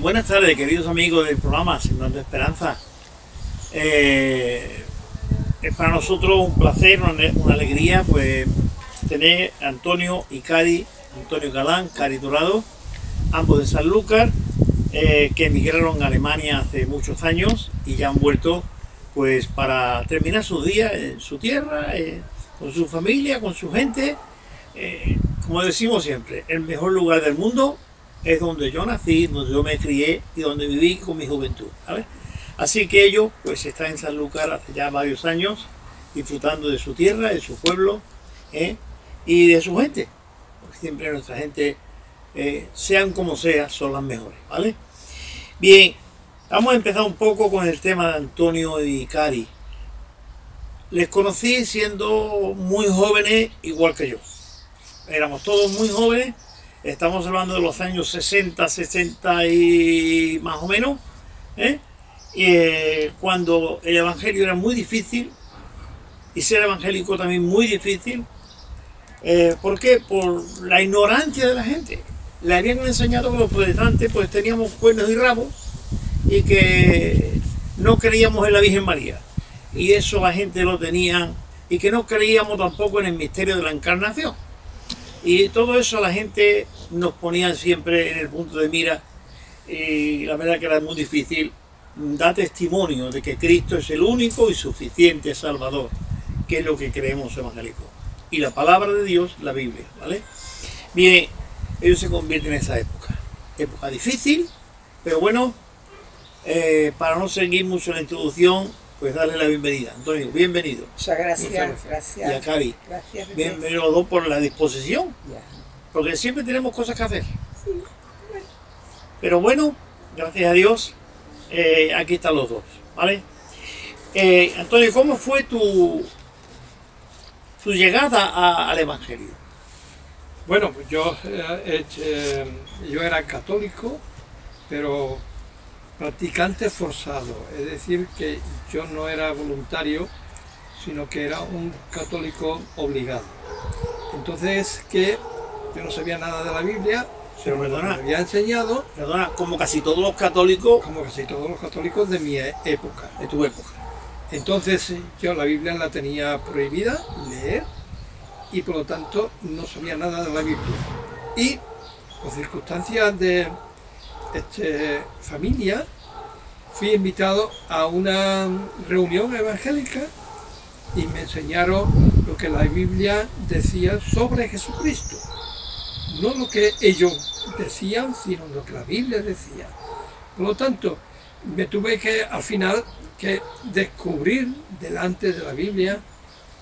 Buenas tardes, queridos amigos del programa Sembrando Esperanza. Es para nosotros un placer, una alegría, pues tener a Antonio y Cari, Antonio Galán, Cari Dorado, ambos de Sanlúcar, que emigraron a Alemania hace muchos años y ya han vuelto pues para terminar sus días en su tierra, con su familia, con su gente. Como decimos siempre, el mejor lugar del mundo es donde yo nací, donde yo me crié y donde viví con mi juventud, ¿sabes? Así que ellos pues están en Sanlúcar hace ya varios años, disfrutando de su tierra, de su pueblo, y de su gente, porque siempre nuestra gente, sean como sea, son las mejores, ¿vale? Bien, vamos a empezar un poco con el tema de Antonio y Cari. Les conocí siendo muy jóvenes, igual que yo. Éramos todos muy jóvenes. Estamos hablando de los años 60, 60 y más o menos, cuando el evangelio era muy difícil y ser evangélico también muy difícil. ¿Por qué? Por la ignorancia de la gente. Le habían enseñado que los protestantes pues teníamos cuernos y rabos y que no creíamos en la Virgen María. Y eso la gente lo tenía, y que no creíamos tampoco en el misterio de la encarnación. Y todo eso la gente nos ponía siempre en el punto de mira, y la verdad que era muy difícil dar testimonio de que Cristo es el único y suficiente Salvador, que es lo que creemos evangélicos. Y la palabra de Dios, la Biblia, ¿vale? Bien, ellos se convierten en esa época difícil, pero bueno, para no seguir mucho la introducción, pues darle la bienvenida. Antonio, bienvenido. Muchas gracias. Gracias. Y a Cari. Gracias. Bienvenidos los dos por la disposición. Ya. Porque siempre tenemos cosas que hacer. Sí. Pero bueno, gracias a Dios, aquí están los dos, ¿vale? Antonio, ¿cómo fue tu llegada al Evangelio? Bueno, pues yo era católico, pero practicante forzado, es decir, que yo no era voluntario, sino que era un católico obligado. Entonces, que yo no sabía nada de la Biblia, Pero me perdona, había enseñado, como casi todos los católicos como casi todos los católicos de mi época. de tu época. Entonces, yo la Biblia la tenía prohibida leer y por lo tanto no sabía nada de la Biblia. Y por circunstancias de familia, fui invitado a una reunión evangélica y me enseñaron lo que la Biblia decía sobre Jesucristo. No lo que ellos decían, sino lo que la Biblia decía. Por lo tanto, me tuve que, al final, que descubrir delante de la Biblia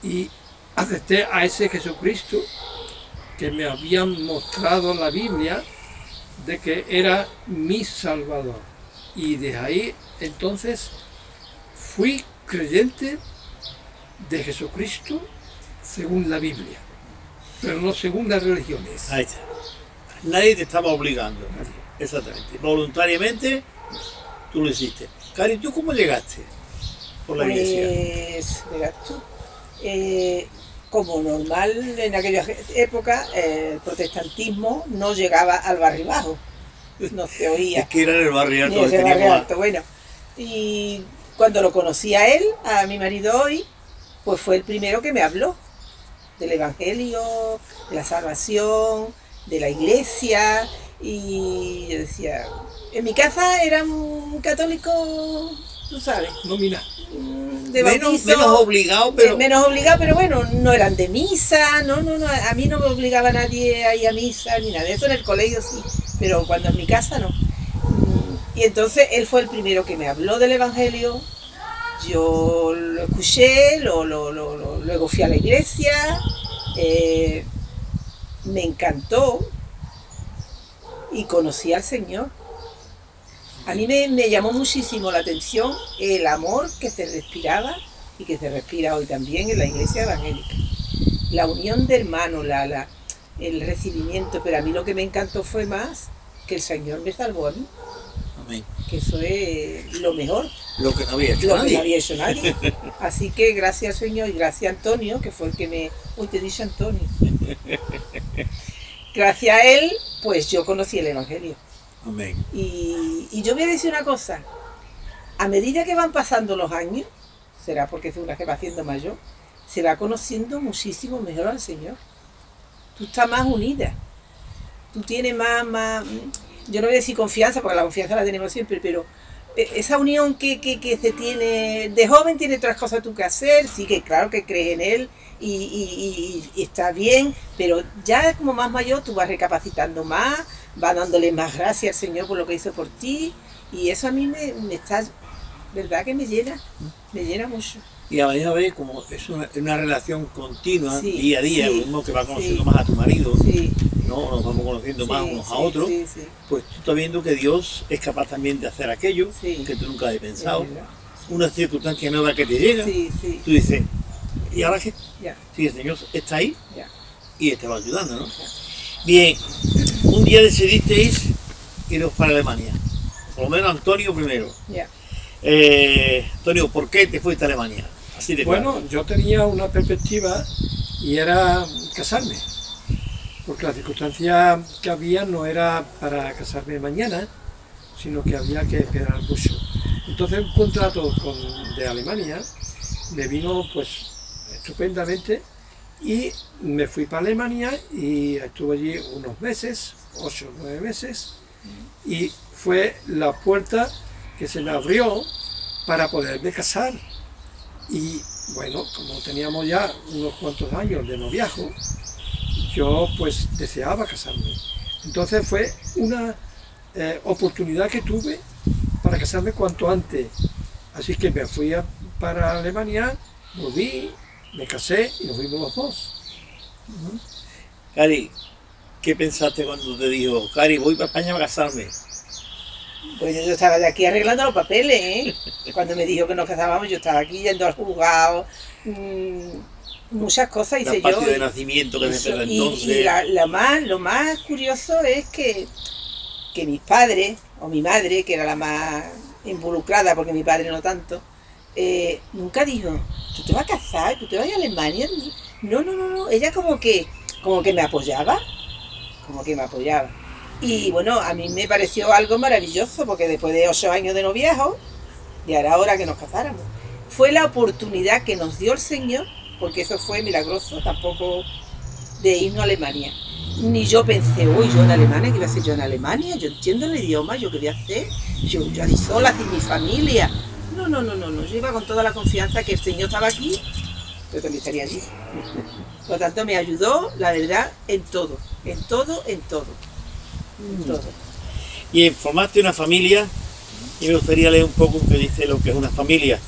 y acepté a ese Jesucristo que me habían mostrado la Biblia de que era mi Salvador. Y de ahí, entonces, fui creyente de Jesucristo según la Biblia, pero no según las religiones. Ahí está. Nadie te estaba obligando. Exactamente. Voluntariamente tú lo hiciste. Cari, ¿tú cómo llegaste por la iglesia? Pues, verás tú, como normal en aquella época, el protestantismo no llegaba al barrio bajo, no se oía. Es que era en el barrio alto. Ni ese barrio alto, bueno. Y cuando lo conocí a él, a mi marido hoy, pues fue el primero que me habló del Evangelio, de la salvación, de la iglesia. Y yo decía, en mi casa era un católico, tú sabes, Nómina. de bautizo, menos obligado, pero menos obligado, pero bueno, no eran de misa, no, a mí no me obligaba nadie a ir a misa ni nada, eso en el colegio sí, pero cuando en mi casa no. Y entonces él fue el primero que me habló del Evangelio, yo lo escuché, luego fui a la iglesia, me encantó y conocí al Señor. A mí me llamó muchísimo la atención el amor que se respiraba y que se respira hoy también en la iglesia evangélica. La unión de hermanos, el recibimiento, pero a mí lo que me encantó fue más que el Señor me salvó a mí. amén. Que eso es lo mejor, Lo que no había hecho lo que nadie. no había hecho nadie. Así que gracias al Señor y gracias a Antonio, que fue el que me... Uy, te dice Antonio. Gracias a él, pues yo conocí el Evangelio. Amén. Y yo voy a decir una cosa, a medida que van pasando los años, será porque es una que va haciendo mayor, se va conociendo muchísimo mejor al Señor. Tú estás más unida, tú tienes más, yo no voy a decir confianza, porque la confianza la tenemos siempre, pero esa unión que se tiene, de joven tiene otras cosas tú que hacer, sí que claro que crees en Él y está bien, pero ya como más mayor tú vas recapacitando más, vas dándole más gracias al Señor por lo que hizo por ti, y eso a mí me está, verdad que me llena mucho. Y a la misma vez, como es una relación continua, Sí, día a día, sí, lo mismo que vas conociendo sí. más a tu marido, Sí, ¿no? Nos vamos conociendo más unos a sí, otros, sí, sí. pues tú estás viendo que Dios es capaz también de hacer aquello Sí. que tú nunca habías pensado, Es verdad. una circunstancia nueva que te llega, Sí, sí, tú dices, ¿y ahora qué? ya, Sí, el Señor está ahí ya. y te va ayudando, ¿no? Bien, un día decidisteis iros para Alemania, por lo menos Antonio primero. Ya. Antonio, ¿por qué te fuiste a Alemania? Así de Bueno, claro. yo tenía una perspectiva y era casarme, porque la circunstancia que había no era para casarme mañana, sino que había que esperar mucho. Entonces un contrato de Alemania me vino pues estupendamente y me fui para Alemania y estuve allí unos meses, 8 o 9 meses, y fue la puerta que se me abrió para poderme casar. Y bueno, como teníamos ya unos cuantos años de noviazgo, yo pues deseaba casarme. Entonces fue una oportunidad que tuve para casarme cuanto antes. Así que me fui para Alemania, volví, me casé y nos fuimos los dos. Cari, ¿qué pensaste cuando te dijo, Cari, voy para España a casarme? Pues yo estaba de aquí arreglando los papeles, ¿eh? Cuando me dijo que nos casábamos, yo estaba aquí yendo al juzgado, muchas cosas hice La parte yo. de nacimiento que Eso, desde y entonces... lo más curioso es que mis padres, o mi madre, que era la más involucrada, porque mi padre no tanto, nunca dijo, ¿tú te vas a casar? ¿Tú te vas a Alemania? No, ella como que me apoyaba, Y bueno, a mí me pareció algo maravilloso, porque después de 8 años de noviazgo, ya era hora que nos casáramos. Fue la oportunidad que nos dio el Señor, porque eso fue milagroso, tampoco de irnos a Alemania. Ni yo pensé, uy, yo en Alemania, ¿qué iba a hacer yo en Alemania? Yo entiendo el idioma, ¿yo qué voy a hacer? Yo allí sola, sin mi familia. No, yo iba con toda la confianza que el Señor estaba aquí, pero también estaría allí. Por lo tanto, me ayudó, la verdad, en todo. Y formaste una familia, y me gustaría leer un poco que dice lo que es una familia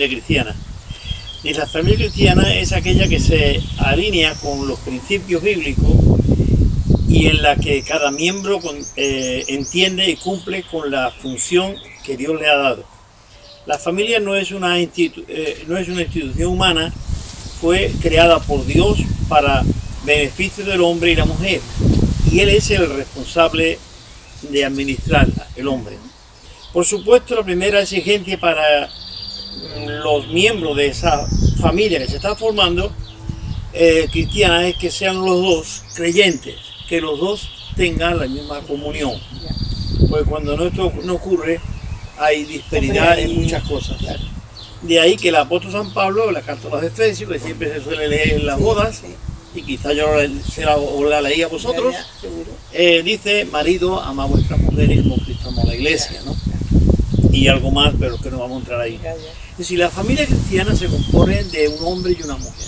cristiana. Y la familia cristiana es aquella que se alinea con los principios bíblicos y en la que cada miembro entiende y cumple con la función que Dios le ha dado. La familia no es una institución humana, fue creada por Dios para beneficio del hombre y la mujer, y Él es el responsable de administrarla, el hombre. Por supuesto, la primera exigencia para los miembros de esa familia que se está formando cristiana es que sean los dos creyentes, que los dos tengan la misma comunión. Porque cuando esto no ocurre, hay disparidad en muchas cosas. De ahí que el apóstol San Pablo, en la carta a los Efesios, que siempre se suele leer en las bodas, y quizá yo la leí a vosotros, dice, marido, ama a vuestras mujeres como Cristo amó a la iglesia, ¿no? Y algo más, pero que no vamos a entrar ahí. Es decir, la familia cristiana se compone de un hombre y una mujer.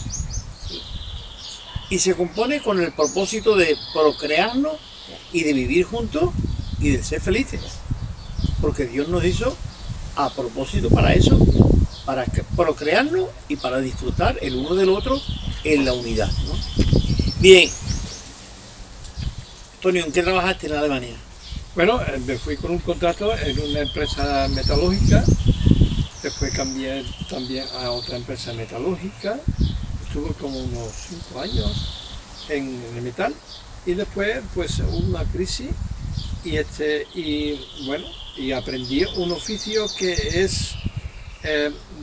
Y se compone con el propósito de procrearnos y de vivir juntos y de ser felices. Porque Dios nos hizo a propósito para eso, para procrearnos y para disfrutar el uno del otro en la unidad, ¿no? Bien. Antonio, ¿en qué trabajaste en Alemania? Bueno, me fui con un contrato en una empresa metalúrgica, después cambié también a otra empresa metalúrgica, estuve como unos 5 años en el metal y después pues hubo una crisis y aprendí un oficio que es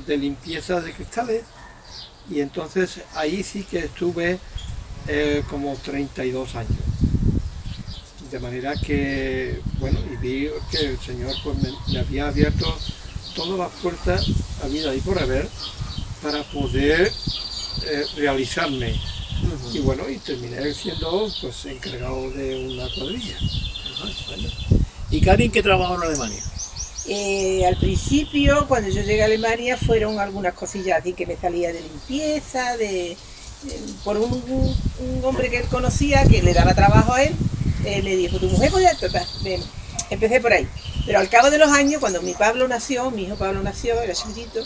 de limpieza de cristales, y entonces ahí sí que estuve como 32 años. De manera que, bueno, y vi que el Señor pues, me había abierto todas las puertas a vida y por haber para poder realizarme. Y bueno, y terminé siendo pues encargado de una cuadrilla. Bueno. ¿Y Karin qué trabajó en Alemania? Al principio, cuando yo llegué a Alemania, fueron algunas cosillas así que me salía de limpieza, por un hombre que él conocía, que le daba trabajo a él, le dijo, tu mujer puede tratar. Empecé por ahí. Pero al cabo de los años, cuando mi hijo Pablo nació, era chiquitito,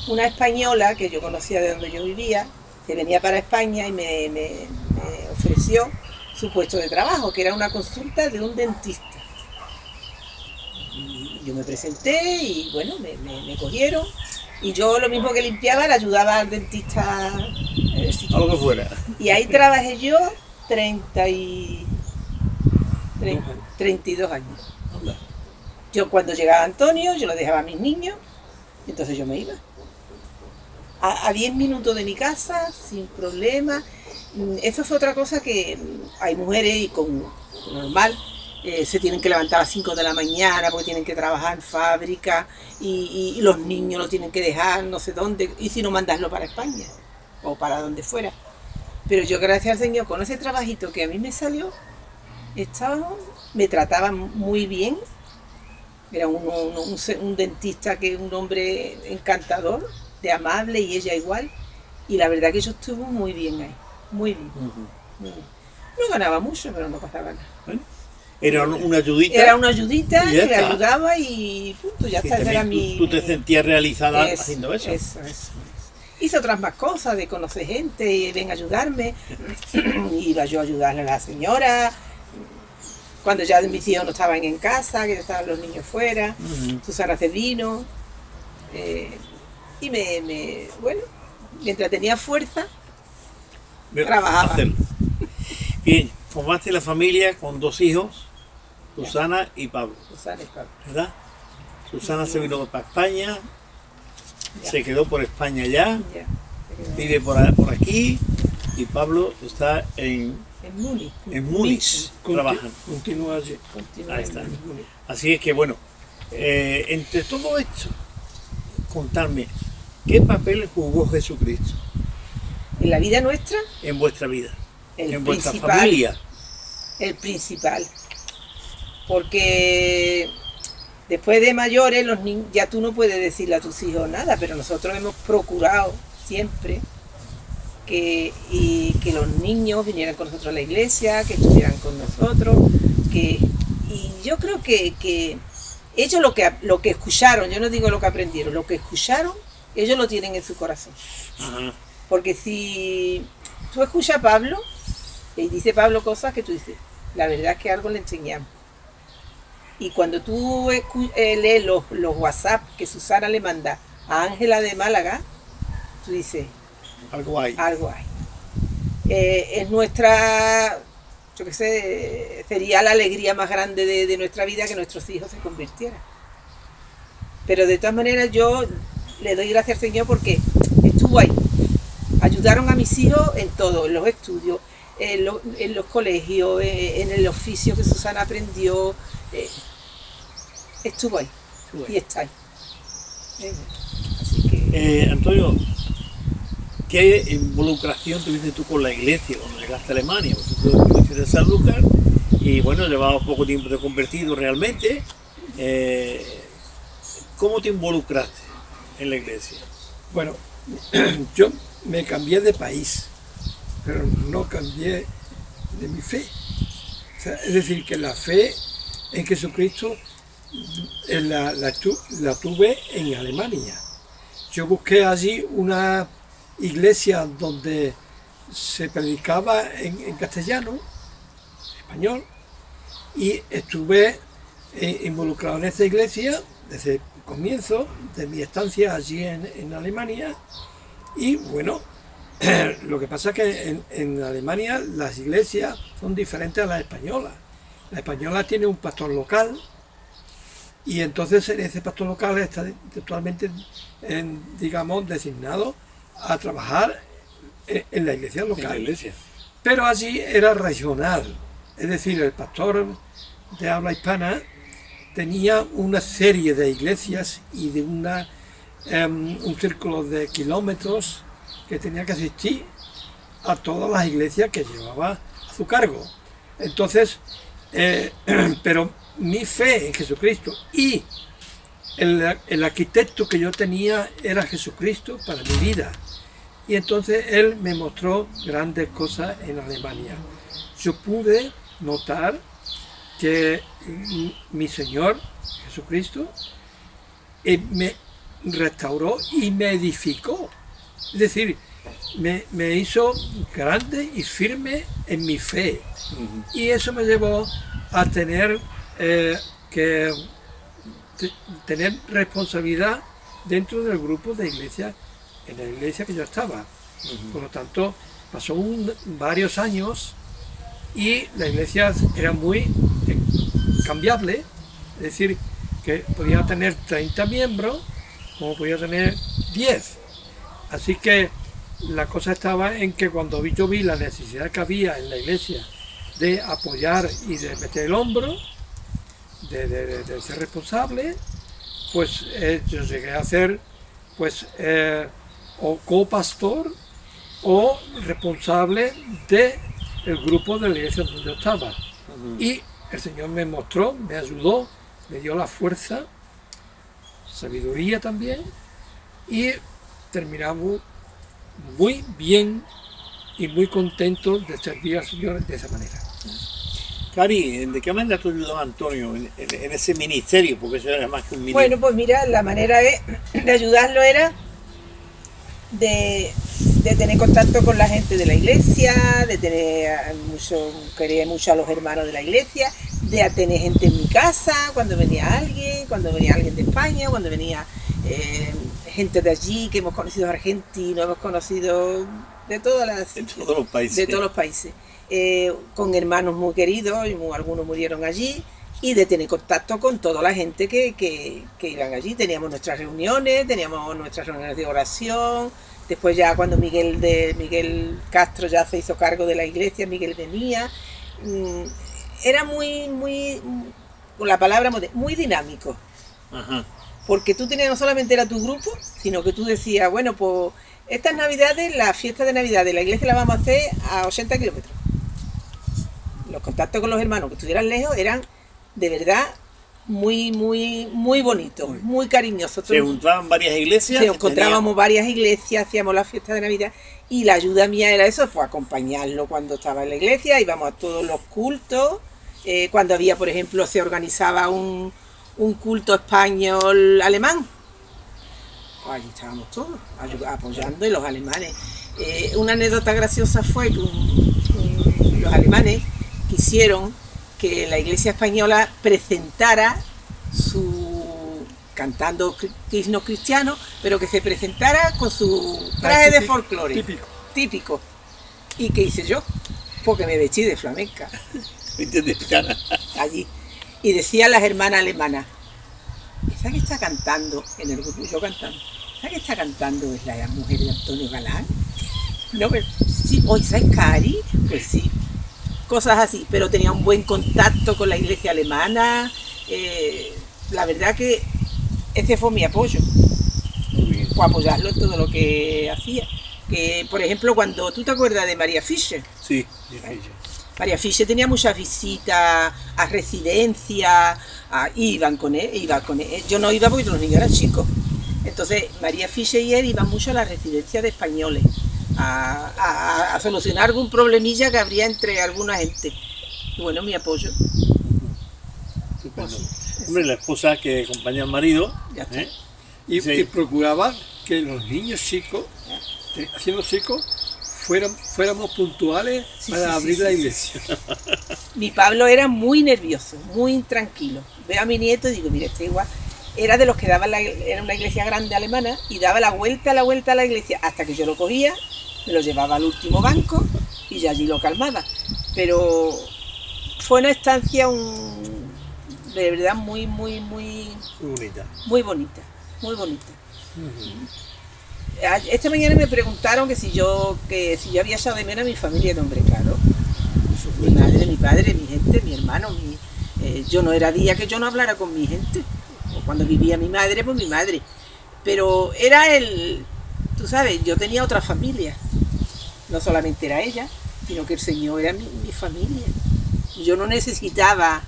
una española que yo conocía de donde yo vivía, se venía para España y me ofreció su puesto de trabajo, que era una consulta de un dentista. Y yo me presenté y bueno, me cogieron. Y yo lo mismo que limpiaba, le ayudaba al dentista. A lo que fuera. Y ahí trabajé yo 32 años. Anda. Yo cuando llegaba Antonio, yo lo dejaba a mis niños, y entonces yo me iba. A 10 minutos de mi casa, sin problema. Eso fue otra cosa que hay mujeres y con normal, se tienen que levantar a las 5 de la mañana porque tienen que trabajar en fábrica y los niños lo tienen que dejar no sé dónde, y si no mandarlo para España o para donde fuera. Pero yo, gracias al Señor, con ese trabajito que a mí me salió, me trataban muy bien. Era un dentista, que un hombre encantador, de amable, y ella igual. Y la verdad que yo estuve muy bien ahí, muy bien. Muy bien. No ganaba mucho, pero no pasaba nada. Bueno, era una ayudita. Era una ayudita y que ya le está. ayudaba y punto, ya Y está. también Era mi... tú te sentías realizada haciendo eso. Eso. Hice otras más cosas, de conocer gente y ven a ayudarme. Iba yo a ayudarle a la señora. Cuando ya mis hijos no estaban en casa, que ya estaban los niños fuera, Susana hace vino. Y bueno, mientras tenía fuerza, trabajaba. Hacerlo. Bien, formaste la familia con 2 hijos, Susana y Pablo, Susana y Pablo. ¿verdad? Susana se vino para España, Ya. se quedó por España ya, Ya, vive por aquí, y Pablo está en Múnich trabajando. Continúa allí. Continúa Ahí en está. Múnich. Así es que bueno, entre todo esto, contarme, ¿qué papel jugó Jesucristo En la vida nuestra, en vuestra vida, el en vuestra principal. familia? El principal. Porque después de mayores, ya tú no puedes decirle a tus hijos nada, pero nosotros hemos procurado siempre que los niños vinieran con nosotros a la iglesia, que estuvieran con nosotros, y yo creo que ellos lo que escucharon, yo no digo lo que aprendieron, lo que escucharon, ellos lo tienen en su corazón. Ajá. Porque si tú escuchas a Pablo, y dice Pablo cosas que tú dices, la verdad es que algo le enseñamos. Y cuando tú lees los WhatsApp que Susana le manda a Ángela de Málaga, tú dices, Algo hay. algo hay. Es nuestra, yo qué sé, sería la alegría más grande de nuestra vida que nuestros hijos se convirtieran. Pero de todas maneras yo le doy gracias al Señor porque estuvo ahí. Ayudaron a mis hijos en todo, en los estudios, en los colegios, en el oficio que Susana aprendió. Estuvo ahí y está ahí. Así que... Antonio, ¿qué involucración tuviste tú con la iglesia cuando llegaste a Alemania? Porque tú estuviste en Sanlúcar y bueno, llevabas poco tiempo de convertido realmente. ¿Cómo te involucraste en la iglesia? Bueno, yo me cambié de país, pero no cambié de mi fe. O sea, es decir, que la fe en Jesucristo la tuve en Alemania. Yo busqué allí una iglesia donde se predicaba en castellano, español, y estuve involucrado en esta iglesia desde el comienzo de mi estancia allí en Alemania. Y bueno, lo que pasa es que en Alemania las iglesias son diferentes a las españolas. La española tiene un pastor local y entonces ese pastor local está actualmente, digamos, designado a trabajar en la iglesia local. En la iglesia. Pero allí era regional. es decir, el pastor de habla hispana tenía una serie de iglesias y de un círculo de kilómetros que tenía que asistir a todas las iglesias que llevaba a su cargo. Entonces, pero mi fe en Jesucristo y el arquitecto que yo tenía era Jesucristo para mi vida. Y entonces él me mostró grandes cosas en Alemania. Yo pude notar que mi Señor Jesucristo me restauró y me edificó. Es decir, me hizo grande y firme en mi fe. Y eso me llevó a tener tener responsabilidad dentro del grupo de iglesia, en la iglesia que yo estaba. Por lo tanto, pasó varios años y la iglesia era muy cambiable, es decir, que podía tener 30 miembros como podía tener 10. Así que la cosa estaba en que cuando yo vi la necesidad que había en la iglesia de apoyar y de meter el hombro, de ser responsable, pues yo llegué a ser pues o copastor o responsable del grupo de la iglesia donde yo estaba. Y el Señor me mostró, me ayudó, me dio la fuerza, sabiduría también, y terminamos muy bien y muy contentos de servir al Señor de esa manera. Cari, ¿de qué manera tú ayudabas a Antonio en ese ministerio? Porque eso era más que un ministerio. Bueno, pues mira, la manera de ayudarlo era de tener contacto con la gente de la iglesia, de tener querer mucho a los hermanos de la iglesia, de tener gente en mi casa cuando venía alguien de España, cuando venía gente de allí, que hemos conocido argentinos, hemos conocido de todos los países. Con hermanos muy queridos, y algunos murieron allí, y de tener contacto con toda la gente que iban allí. Teníamos nuestras reuniones de oración. Después ya cuando Miguel Castro ya se hizo cargo de la iglesia, Miguel venía. Era con la palabra muy dinámico. Ajá. Porque tú tenías, no solamente era tu grupo, sino que tú decías, bueno, pues estas navidades, la fiesta de Navidad de la iglesia la vamos a hacer a 80 kilómetros. Los contactos con los hermanos que estuvieran lejos eran de verdad muy bonitos, muy cariñosos. Se juntaban varias iglesias. Se encontrábamos varias iglesias, hacíamos la fiesta de Navidad, y la ayuda mía era eso, pues acompañarlo cuando estaba en la iglesia. Íbamos a todos los cultos, cuando había, por ejemplo, se organizaba un culto español-alemán, pues allí estábamos todos apoyando, y los alemanes. Una anécdota graciosa fue que los alemanes quisieron que la iglesia española presentara cantando himnos cristianos, pero que se presentara con su traje de folclore típico. ¿Y qué hice yo? Porque me vestí de flamenca allí. Y decían las hermanas alemanas, esa que está cantando en el grupo, yo cantando, esa que está cantando es la mujer de Antonio Galán. No, pero sí, hoy ¿sabes, Cari? Pues sí. Cosas así, pero tenía un buen contacto con la iglesia alemana. La verdad que ese fue mi apoyo. Fue apoyarlo en todo lo que hacía. Que, por ejemplo, cuando tú te acuerdas de María Fischer. Sí, María Fischer tenía muchas visitas a residencias, iba con él. Yo no iba porque los niños eran chicos. Entonces, María Fischer y él iban mucho a las residencias de españoles, a solucionar algún problemilla que habría entre alguna gente. Y bueno, mi apoyo. Estupendo. Hombre, la esposa que acompaña al marido, y procuraba que los niños chicos, haciendo chicos, fuéramos puntuales para abrir la iglesia. Mi Pablo era muy nervioso, muy intranquilo. Veo a mi nieto y digo, mira, este igual. Era de los que daban era una iglesia grande alemana, y daba la vuelta a la iglesia, hasta que yo lo cogía, me lo llevaba al último banco y ya allí lo calmaba. Pero fue una estancia de verdad muy bonita. Muy bonita. Esta mañana me preguntaron que si yo había echado de menos a mi familia. No, hombre, claro. Mi madre, mi padre, mi gente, mi hermano. Yo no era día que yo no hablara con mi gente. O cuando vivía mi madre, pues mi madre. Pero era tú sabes, yo tenía otra familia. No solamente era ella, sino que el Señor era mi familia. Yo no necesitaba,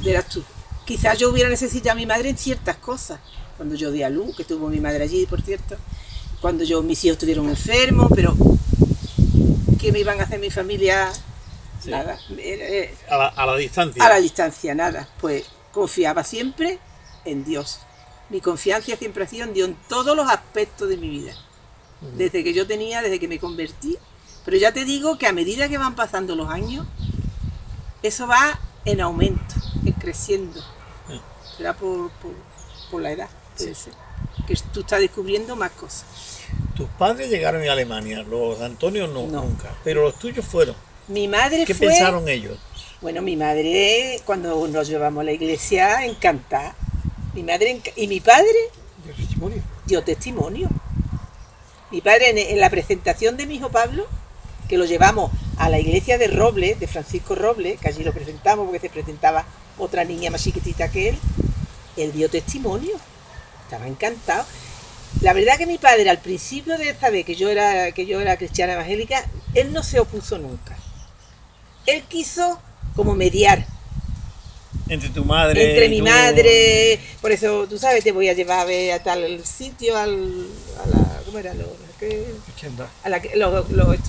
verás tú, quizás yo hubiera necesitado a mi madre en ciertas cosas. Cuando yo di a luz, que estuvo mi madre allí, por cierto. Cuando mis hijos estuvieron enfermos, pero ¿qué me iban a hacer mi familia? Sí. Nada. A la distancia. A la distancia, nada. Pues confiaba siempre en Dios. Mi confianza siempre ha sido en Dios en todos los aspectos de mi vida. Desde que me convertí. Pero ya te digo que a medida que van pasando los años, eso va en aumento, en creciendo. Será por la edad. Sí. Que tú estás descubriendo más cosas. Tus padres llegaron a Alemania, los de Antonio no, nunca, pero los tuyos fueron. Mi madre ¿Qué pensaron ellos? Bueno, mi madre, cuando nos llevamos a la iglesia, encantada. Mi madre y mi padre dio testimonio. Mi padre en la presentación de mi hijo Pablo, que lo llevamos a la iglesia de Robles, de Francisco Robles, que allí lo presentamos porque se presentaba otra niña más chiquitita que él dio testimonio. Estaba encantado. La verdad que mi padre, al principio de saber que yo era cristiana evangélica, él no se opuso nunca. Él quiso como mediar. Entre tu madre. Entre mi madre. Por eso, tú sabes, te voy a llevar a ver a tal sitio, ¿cómo era? Esto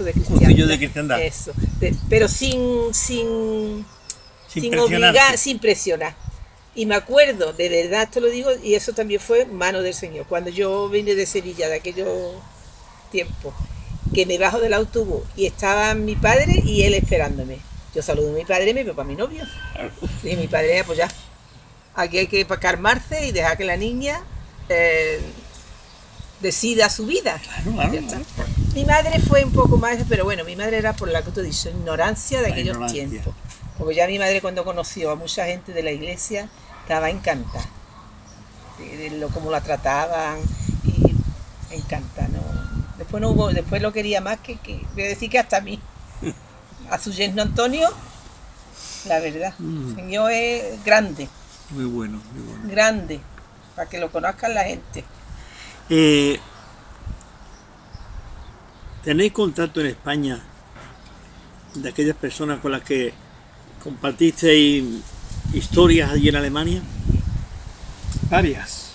de cristiandad. De cristiandad. Eso. Pero sin obligar, sin presionar. Y me acuerdo, de verdad te lo digo, y eso también fue mano del Señor. Cuando yo vine de Sevilla, de aquellos tiempos, que me bajo del autobús y estaba mi padre y él esperándome. Yo saludo a mi padre y me veo para mi novio. Y mi padre, pues ya, aquí hay que calmarse y dejar que la niña decida su vida. Claro. Mi madre fue un poco más, pero bueno, mi madre era por la que tú dices, ignorancia de aquellos tiempos. Porque ya mi madre, cuando conoció a mucha gente de la iglesia, estaba encantada de cómo la trataban, y encantada, ¿no? Después lo quería más que voy a decir que hasta a mí. A su yerno Antonio, la verdad, el Señor es grande. Muy bueno. Grande, para que lo conozcan la gente. ¿Tenéis contacto en España de aquellas personas con las que compartisteis historias allí en Alemania? Varias.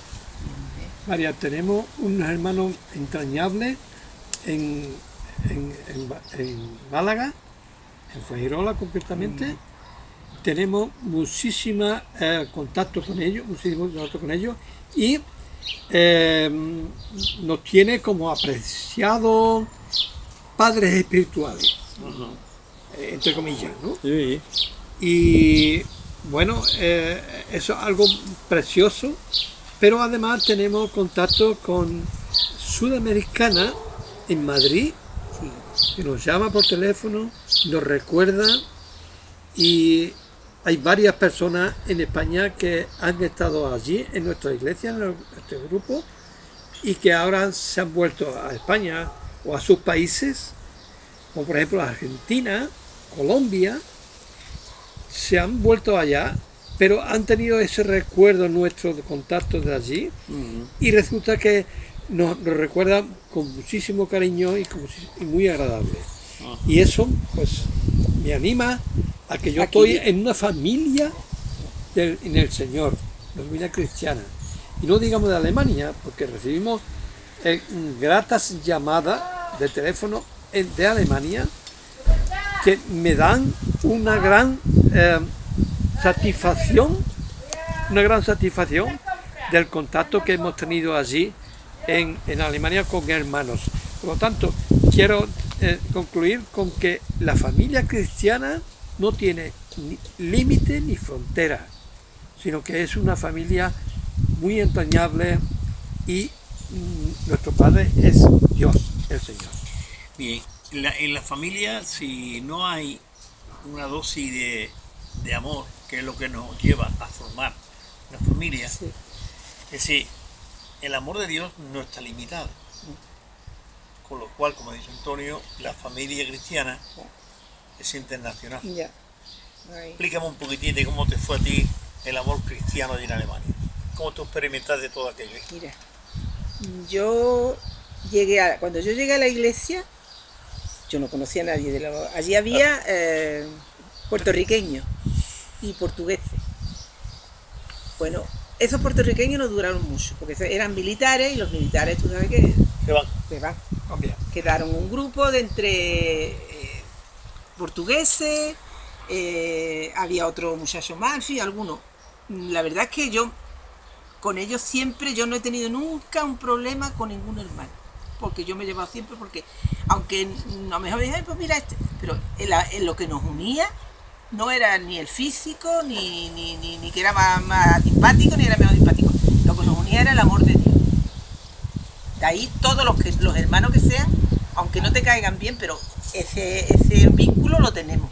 Tenemos unos hermanos entrañables en Málaga, en Fuengirola concretamente. Tenemos muchísimo contacto con ellos, y nos tiene como apreciados padres espirituales, entre comillas, ¿no? Sí. Y bueno, eso es algo precioso, pero además tenemos contacto con Sudamericana en Madrid, que nos llama por teléfono, nos recuerda, y hay varias personas en España que han estado allí en nuestra iglesia, en este grupo, y que ahora se han vuelto a España o a sus países, como por ejemplo Argentina, Colombia, se han vuelto allá, pero han tenido ese recuerdo nuestro de contactos de allí, y resulta que nos recuerdan con muchísimo cariño y muy agradable. Y eso pues me anima a que yo estoy en una familia en el Señor, una familia cristiana. Y no digamos de Alemania, porque recibimos gratas llamadas de teléfono de Alemania que me dan una gran satisfacción del contacto que hemos tenido allí en Alemania con hermanos. Por lo tanto, quiero concluir con que la familia cristiana no tiene ni límite ni frontera, sino que es una familia muy entrañable, y nuestro Padre es Dios, el Señor. Bien, en la familia, si no hay una dosis de amor, que es lo que nos lleva a formar una familia, sí. Es decir, el amor de Dios no está limitado. Con lo cual, como dice Antonio, la familia cristiana es internacional. Ya. Ahí. Explícame un poquitín de cómo te fue a ti el amor cristiano allí en Alemania. ¿Cómo tú experimentaste todo aquello? Mira, cuando yo llegué a la iglesia, yo no conocía a nadie. Allí había puertorriqueños y portugueses. Bueno, esos puertorriqueños no duraron mucho, porque eran militares y los militares, tú sabes que se van. Quedaron un grupo de entre portugueses, había otro muchacho más, en fin, algunos. La verdad es que yo con ellos siempre, yo no he tenido nunca un problema con ningún hermano, porque yo me he llevado siempre, porque aunque a lo mejor me dicen, pues mira pero en lo que nos unía no era ni el físico, ni que era más simpático, ni era menos simpático. Lo que nos unía era el amor de Dios. De ahí todos los hermanos que sean, aunque no te caigan bien, pero ese vínculo lo tenemos.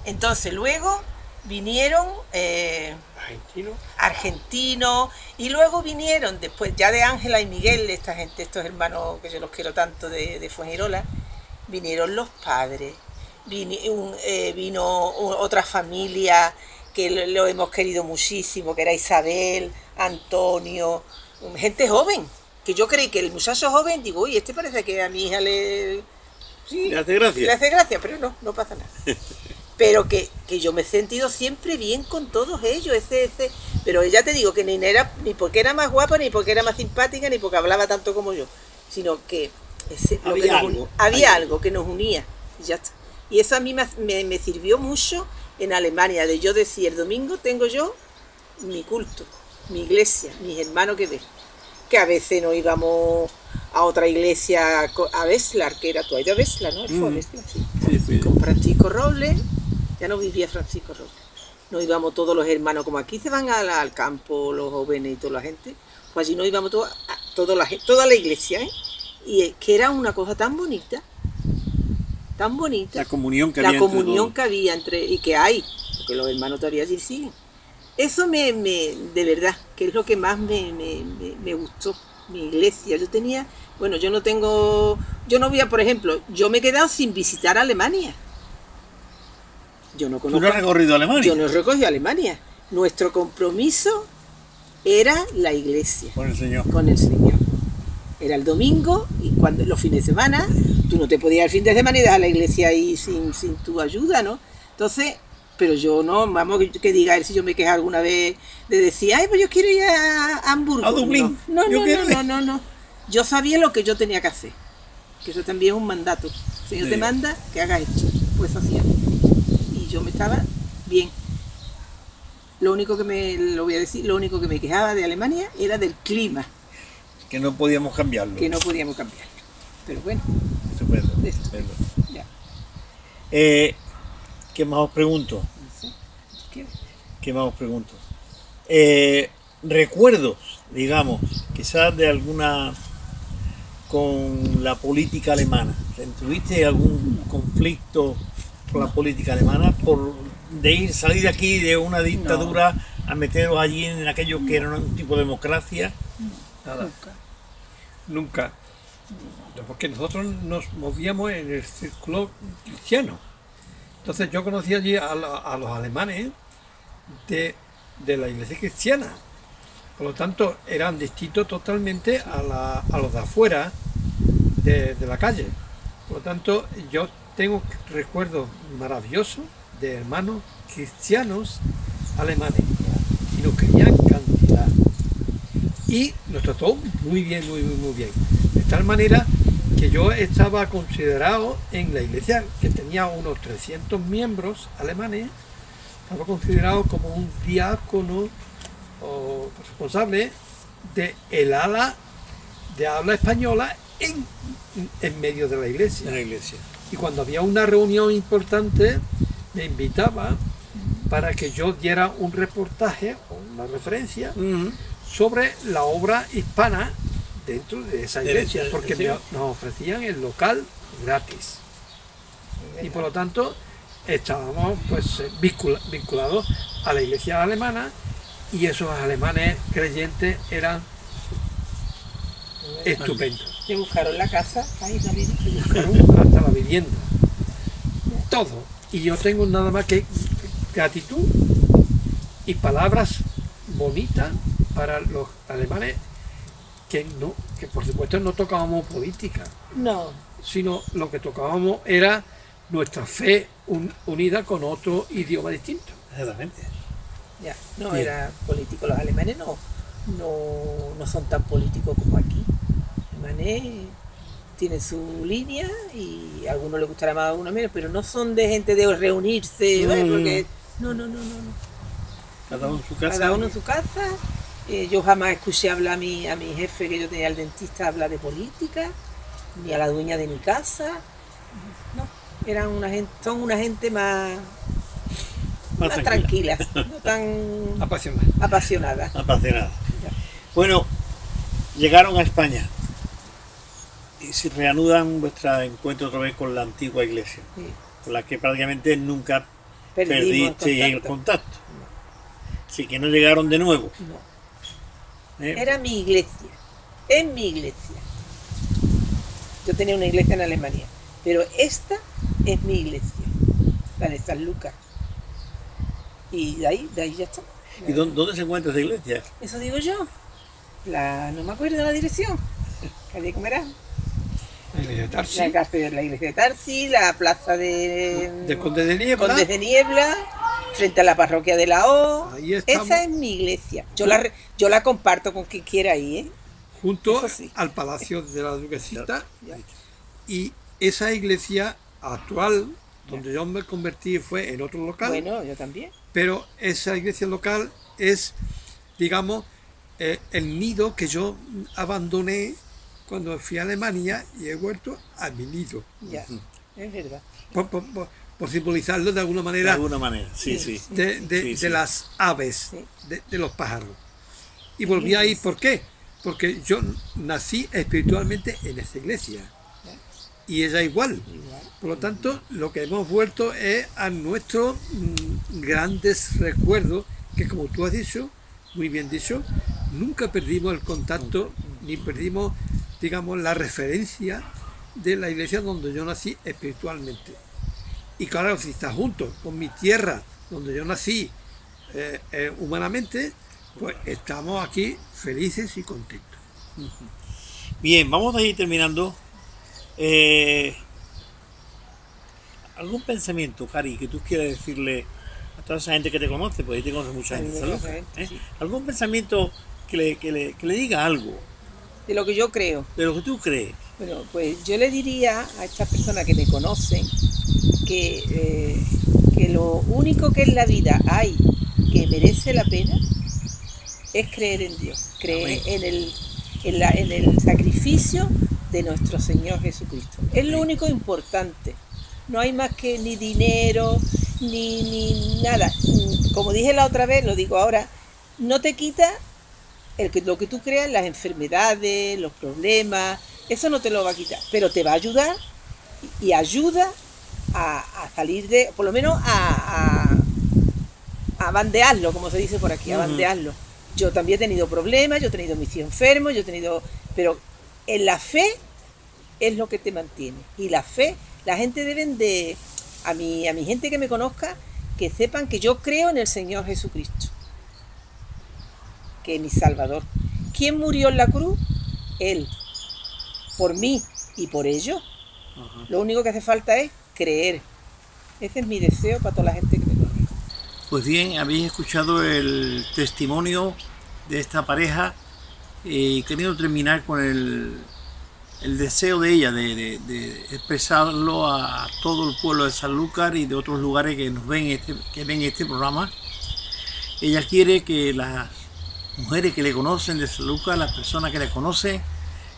Entonces luego vinieron argentinos, y luego vinieron después ya de Ángela y Miguel, esta gente, estos hermanos que yo los quiero tanto de Fuengirola, vinieron los padres, vino otra familia que lo hemos querido muchísimo, que era Isabel, Antonio, gente joven, que yo creí que el muchacho joven, digo, uy, este parece que a mi hija le hace gracia. Le hace gracia, pero no pasa nada. Pero que yo me he sentido siempre bien con todos ellos, pero ya te digo que ni porque era más guapa, ni porque era más simpática, ni porque hablaba tanto como yo, sino que había algo que nos unía, y ya está. Y eso a mí me sirvió mucho en Alemania, de yo decir, el domingo tengo yo mi culto, mi iglesia, mis hermanos que a veces nos íbamos a otra iglesia, a Wesslar, que era tú, de Wesslar, ¿no? Fue Wesslar, sí. Con Francisco Robles, ya no vivía Francisco Robles. Nos íbamos todos los hermanos, como aquí se van al campo los jóvenes y toda la gente, pues allí nos íbamos toda la iglesia, ¿eh? Y que era una cosa tan bonita, tan bonita. La comunión que había entre y que hay, porque los hermanos todavía allí siguen. Eso de verdad, que es lo que más me gustó, mi iglesia. Por ejemplo, yo me he quedado sin visitar Alemania. Yo no conozco. ¿Tú no has recorrido Alemania? Yo no he recorrido Alemania. Nuestro compromiso era la iglesia. Con el Señor. Con el Señor. Era el domingo, y cuando los fines de semana, tú no te podías ir el fin de semana y dejar la iglesia ahí sin tu ayuda, ¿no? Entonces, pero yo no, vamos, que diga él, si yo me quejé alguna vez de decir, ay, pues yo quiero ir a Hamburgo. ¿A Dublín? No. Yo sabía lo que yo tenía que hacer, que eso también es un mandato. El Señor te manda que hagas esto, pues hacía. Y yo me estaba bien. Lo único que me quejaba de Alemania era del clima. Que no podíamos cambiarlo. Pero bueno. Estupendo. Ya. ¿Qué más os pregunto? ¿Qué más os pregunto? Recuerdos, digamos, quizás de alguna con la política alemana. ¿Tuviste algún conflicto con la política alemana salir de aquí de una dictadura a meteros allí en aquello que era un tipo de democracia? Nada. Nunca. Porque nosotros nos movíamos en el círculo cristiano. Entonces yo conocí allí a los alemanes de la iglesia cristiana. Por lo tanto, eran distintos totalmente a los de afuera de la calle. Por lo tanto, yo tengo recuerdos maravillosos de hermanos cristianos alemanes. Y nos querían cantidad. Y nos trató muy bien, muy bien. De tal manera que yo estaba considerado en la iglesia, que tenía unos 300 miembros alemanes, estaba considerado como un diácono o responsable de el ala de habla española en medio de la iglesia. Y cuando había una reunión importante, me invitaba para que yo diera un reportaje o una referencia sobre la obra hispana dentro de esa iglesia, porque nos ofrecían el local gratis. Y por lo tanto estábamos pues vinculados a la iglesia alemana, y esos alemanes creyentes eran estupendos. ¿Te buscaron la casa? Ahí también. Buscaron hasta la vivienda. todo. Y yo tengo nada más que gratitud y palabras bonitas para los alemanes que por supuesto no tocábamos política, No, sino lo que tocábamos era nuestra fe unida con otro idioma distinto. Exactamente. ya, no Bien. era político. Los alemanes no son tan políticos como aquí. Los alemanes tienen su línea y a algunos les gustará más, a algunos menos, pero no son de gente de reunirse, No, ¿vale? no, Porque no. Cada uno en su casa. Cada uno en su casa. Yo jamás escuché hablar a mi jefe que yo tenía, el dentista, hablar de política, ni a la dueña de mi casa. No, son una gente más tranquila, no tan Apasionante. apasionada. Apasionada. Ya. Bueno, llegaron a España y se reanudan vuestro encuentro otra vez con la antigua iglesia, Sí, con la que prácticamente nunca perdimos perdiste el contacto. contacto. Así que no llegaron de nuevo. No. ¿eh? Era mi iglesia, es mi iglesia. Yo tenía una iglesia en Alemania, pero esta es mi iglesia, la de San Lucas. Y de ahí ya está. ¿Y dónde se encuentra esa iglesia? Eso digo yo. No me acuerdo de la dirección. Calle Comerá. La iglesia de Tarsi, La iglesia de Tarsi, la plaza de Conde de Niebla. Condes de Niebla, frente a la parroquia de la O. Ahí estamos. Esa es mi iglesia. Yo la comparto con quien quiera ahí, ¿eh? Junto Eso sí. al Palacio de la Duquesita. Ya. Y esa iglesia actual, donde yo me convertí, fue en otro local. Bueno, yo también. Pero esa iglesia local es, digamos, el nido que yo abandoné cuando fui a Alemania y he vuelto a mi nido. Ya, es verdad. Por simbolizarlo de alguna De manera alguna manera, sí, sí. Sí. de las aves, Sí. de los pájaros. Y volví ahí, ¿por qué? Porque yo nací espiritualmente en esa iglesia. Y ella igual. Igual. Por lo tanto, lo que hemos vuelto es a nuestros grandes recuerdos, que como tú has dicho, muy bien dicho, nunca perdimos el contacto, ni perdimos, digamos, la referencia de la iglesia donde yo nací espiritualmente. Y claro, si está junto con mi tierra, donde yo nací humanamente, pues estamos aquí felices y contentos. Bien, vamos a ir terminando. ¿Algún pensamiento, Cari, que tú quieras decirle a toda esa gente que te conoce? Porque ahí te conoce mucha gente. Mucha ¿sabes? gente, sí. ¿Algún pensamiento que le diga algo De lo que yo creo. de lo que tú crees? Bueno, pues yo le diría a estas personas que me conocen que lo único que en la vida hay que merece la pena es creer en Dios, creer Amén. en el sacrificio de nuestro Señor Jesucristo. Es lo Amén. único importante. No hay más que ni dinero, ni nada. Como dije la otra vez, lo digo ahora, no te quita lo que tú creas, las enfermedades, los problemas, eso no te lo va a quitar, pero te va a ayudar y ayuda a salir de, por lo menos a bandearlo, como se dice por aquí, a Ujú. bandearlo. Yo también he tenido problemas, yo he tenido mis hijos enfermos, pero en la fe es lo que te mantiene. Y la fe, la gente deben de, a mi gente que me conozca, que sepan que yo creo en el Señor Jesucristo, que es mi Salvador. ¿Quién murió en la cruz? Él, por mí y por ellos. Ajá. Lo único que hace falta es creer. Ese es mi deseo para toda la gente que me conozca. Pues bien, habéis escuchado el testimonio de esta pareja y queriendo terminar con el deseo de ella de expresarlo a todo el pueblo de Sanlúcar y de otros lugares que nos ven este programa. Ella quiere que las mujeres que le conocen de Sanlúcar, las personas que le conocen,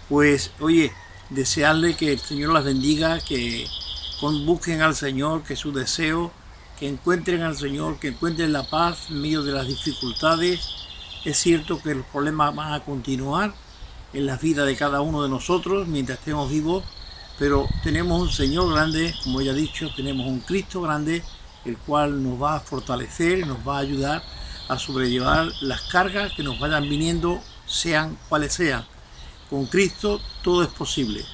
pues oye, desearle que el Señor las bendiga, que busquen al Señor, que su deseo, que encuentren al Señor, que encuentren la paz en medio de las dificultades. Es cierto que los problemas van a continuar en la vida de cada uno de nosotros mientras estemos vivos, pero tenemos un Señor grande, como ya he dicho, tenemos un Cristo grande, el cual nos va a fortalecer, nos va a ayudar a sobrellevar las cargas que nos vayan viniendo, sean cuales sean. Con Cristo todo es posible.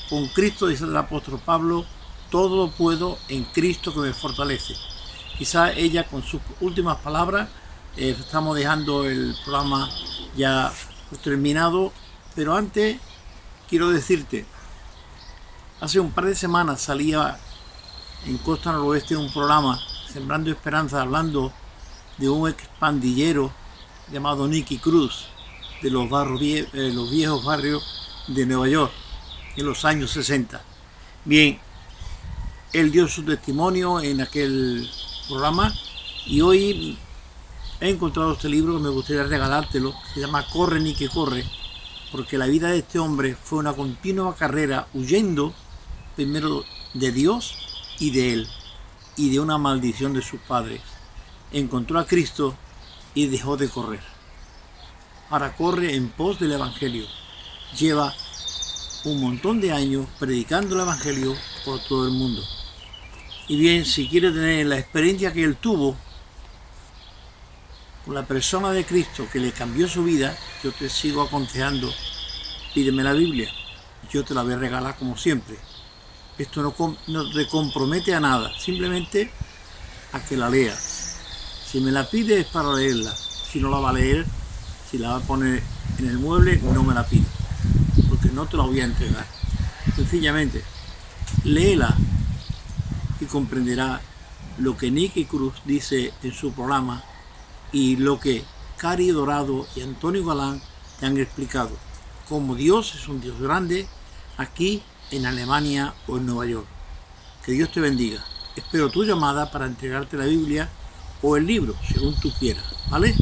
Con Cristo, dice el apóstol Pablo, todo lo puedo en Cristo que me fortalece. Quizá ella con sus últimas palabras, estamos dejando el programa ya terminado, pero antes quiero decirte, hace un par de semanas salía en Costa Noroeste un programa, Sembrando Esperanza, hablando de un expandillero llamado Nicky Cruz, de los viejos barrios de Nueva York, en los años 60. Bien, él dio su testimonio en aquel programa y hoy he encontrado este libro que me gustaría regalártelo, se llama Corre Nicky Corre, porque la vida de este hombre fue una continua carrera huyendo primero de Dios y de él, y de una maldición de sus padres. Encontró a Cristo y dejó de correr. Ahora corre en pos del Evangelio. Lleva un montón de años predicando el Evangelio por todo el mundo. Y bien, si quiere tener la experiencia que él tuvo con la persona de Cristo que le cambió su vida, yo te sigo aconsejando, pídeme la Biblia, yo te la voy a regalar como siempre. Esto no te compromete a nada, simplemente a que la leas. Si me la pides es para leerla, si no la va a leer, si la va a poner en el mueble, no me la pide, porque no te la voy a entregar. Sencillamente, léela y comprenderá lo que Nicky Cruz dice en su programa y lo que Cari Dorado y Antonio Galán te han explicado. Cómo Dios es un Dios grande aquí en Alemania o en Nueva York. Que Dios te bendiga. Espero tu llamada para entregarte la Biblia o el libro, según tú quieras, ¿vale?